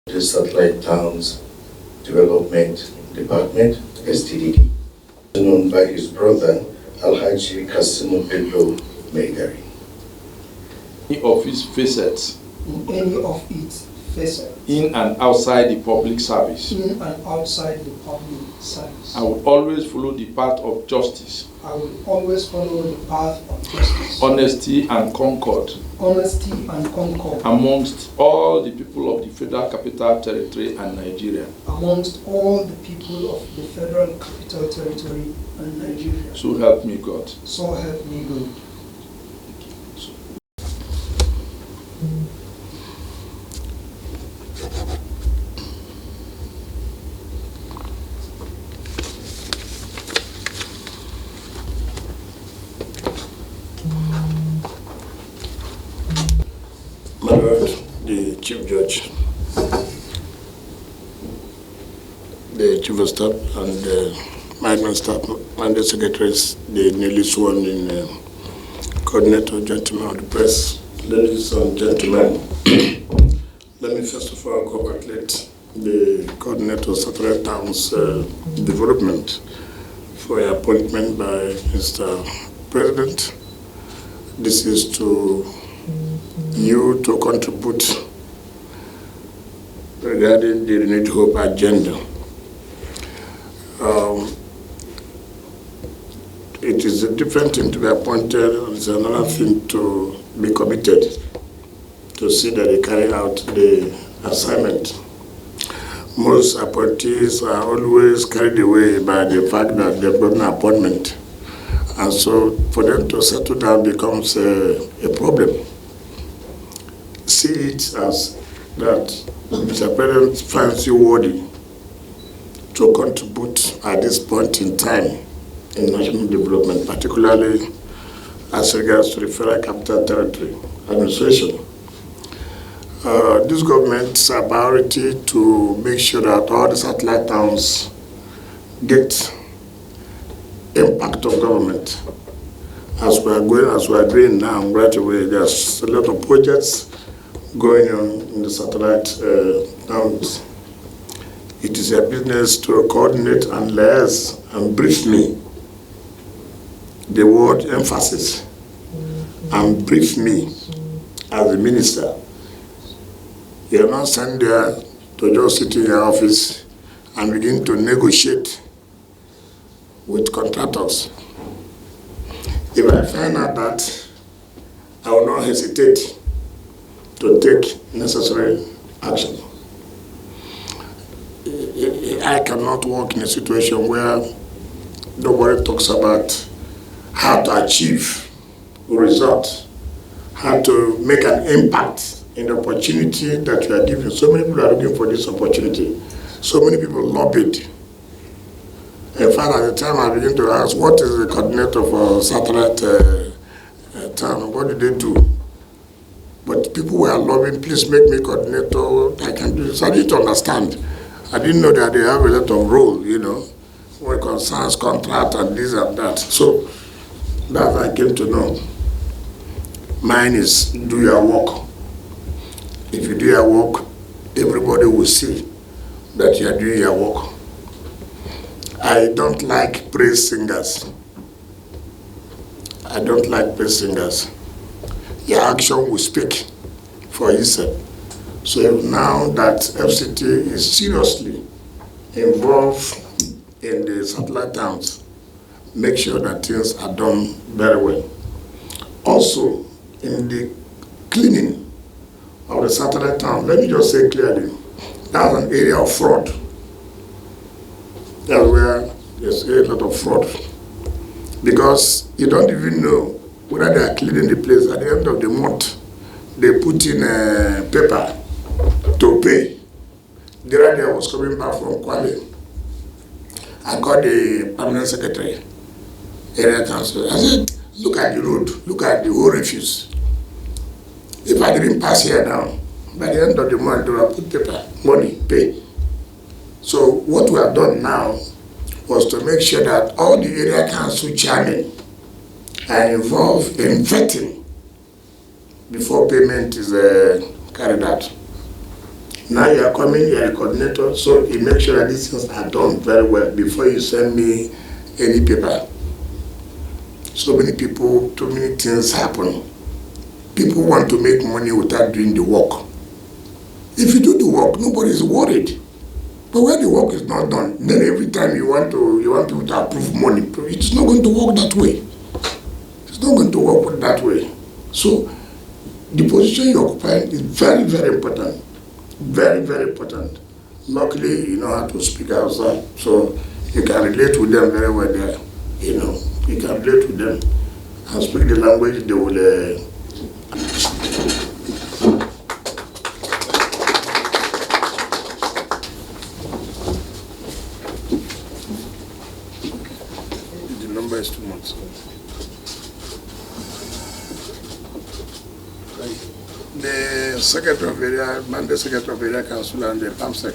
The Satellite Towns Development Department, STTD, known by his brother Alhaji Kasimu Bello Megari. Any of its facets. In any of its facets. In and outside the public service. In and outside the public service. I will always follow the path of justice. I will always follow the path of justice. Honesty and concord. Honesty and concord. Amongst all the people of the Federal Capital Territory and Nigeria. Amongst all the people of the Federal Capital Territory and Nigeria. So help me God. So help me God. My Lord, the Chief Judge, the Chief of Staff, and the management staff, and the secretaries, the newly sworn in coordinator, gentlemen of the press, ladies and gentlemen, let me first of all congratulate the coordinator of Satellite Towns Development for your appointment by Mr. President. This is to you to contribute regarding the Renewed Hope agenda. It is a different thing to be appointed, it's another thing to be committed to see that they carry out the assignment. Most appointees are always carried away by the fact that they've got an appointment, and so for them to settle down becomes a problem. See it as that Mr. President finds you worthy to contribute at this point in time in national development, particularly as regards to the Federal Capital Territory administration. This government's priority to make sure that all the satellite towns get impact of government. As we are doing now, right away, there's a lot of projects going on in the satellite towns. It is a business to coordinate and liaise and brief me. The word emphasis, and brief me as the minister. You are not sent there to just sit in your office and begin to negotiate with contractors. If I find out that, I will not hesitate to take necessary action. I cannot work in a situation where nobody talks about how to achieve a result, how to make an impact in the opportunity that you are given. So many people are looking for this opportunity. So many people lobbied. In fact, at the time I began to ask, what is the coordinator for satellite town? What did they do? But people were lobbying, please make me coordinator, I can do this. I didn't understand. I didn't know that they have a lot of role, when it concerns contract and this and that. So that I came to know. Mine is do your work. If you do your work, everybody will see that you are doing your work. I don't like praise singers. I don't like praise singers. Your action will speak for itself. So now that FCT is seriously involved in the satellite towns, make sure that things are done very well. Also, in the cleaning of the satellite town, let me just say clearly, that's an area of fraud. That's where there's a lot of fraud. Because you don't even know whether they are cleaning the place. At the end of the month, they put in a paper to pay. The other day I was coming back from Kwale. I called the permanent secretary, area council. I said, look at the road, look at the whole refuse. If I didn't pass here now, by the end of the month, they will put paper, money, pay. So what we have done now was to make sure that all the area council chairmen are involved in vetting before payment is carried out. Now you are coming, you are a coordinator, so you make sure that these things are done very well before you send me any paper. So many people, too many things happen. People want to make money without doing the work. If you do the work, nobody is worried. But when the work is not done, then every time you want people to approve money, it's not going to work that way. It's not going to work that way. So the position you occupy is very, very important. Very, very important. Luckily, you know how to speak outside, so you can relate with them very well there. You know, you can relate with them and speak the language they will. The number is 2 months. The Secretary of Area, Secretary of Area Council and the PAMSEC.